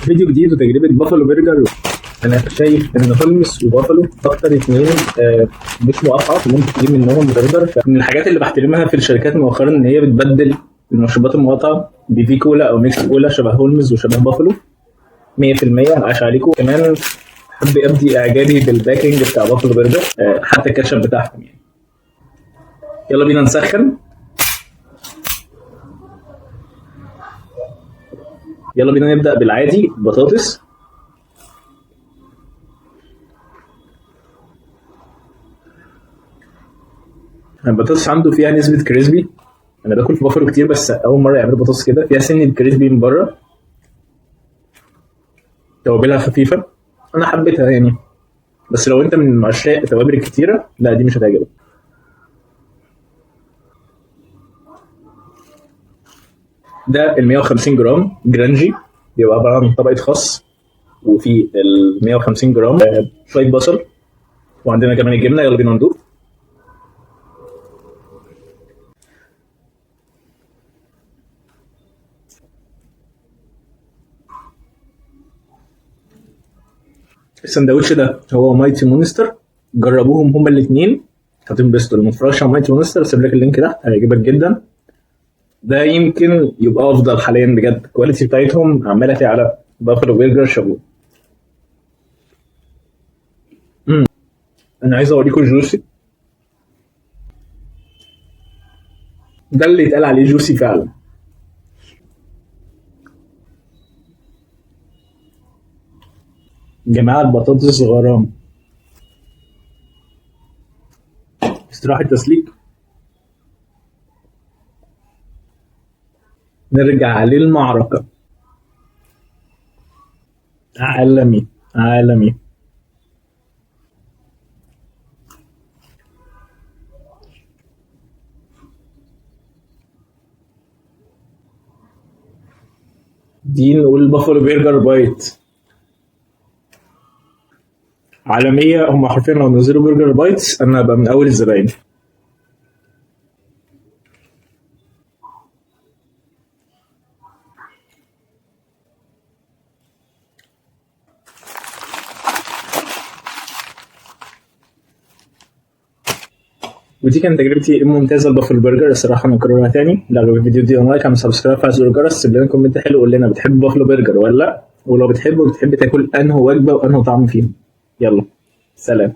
فيديو جديد وتجربة بافلو برجر. أنا شايف إن هولمز وبافلو أكتر اتنين مش مقاطعة ممكن تجيب منهم برجر. من الحاجات اللي بحترمها في الشركات مؤخرا إن هي بتبدل المشروبات المقاطعة بفي كولا أو ميكس كولا شبه هولمز وشبه بافلو. 100% عاش عليكم. كمان حب أبدي إعجابي بالباكينج بتاع بافلو برجر، حتى الكاتشب بتاعهم يعني. يلا بينا نسخن. يلا بينا نبدأ بالعادي بطاطس. البطاطس عنده فيها نسبة كريسبي. أنا باكل في بافلو كتير بس أول مرة يعملوا بطاطس كده فيها سن كريسبي من بره. توابلها خفيفة، أنا حبيتها يعني، بس لو أنت من عشاق التوابل الكتيرة لا دي مش هتعجبك. ده ال 150 جرام جرانجي بيبقى عبارة عن طبقة خس، وفي ال 150 جرام شوية بصل، وعندنا كمان الجبنة. يلا بينا ندوق. السندوتش ده هو مايتي مونستر، جربوهم هما الاثنين هتنبسطوا. لو متفرجش على مايتي مونستر سيب لك اللينك ده هيعجبك جدا. ده يمكن يبقى افضل حاليا بجد، الكواليتي بتاعتهم عماله تعلى. بافلو برجر شابو. انا عايز اوريكم جوسي. ده اللي يتقال عليه جوسي فعلا. جماعه البطاطس غرام. استراحه تسليك. نرجع للمعركه. عالمي عالمي. دي نقول بافلو برجر بايت عالميه. هم حرفيا لو نزلوا برجر بايتس انا هبقى من اول الزباين. ودي كانت تجربتي الممتازه لبافل برجر. الصراحه انا اكررها تاني. لو الفيديو دي لايك اعمل سبسكرايب فعل زر الجرس، سيب لنا كومنت حلو قول لنا بتحب بافلو برجر ولا لا، ولو بتحب تاكل انهي وجبه وانهي طعم فيهم. يلا سلام.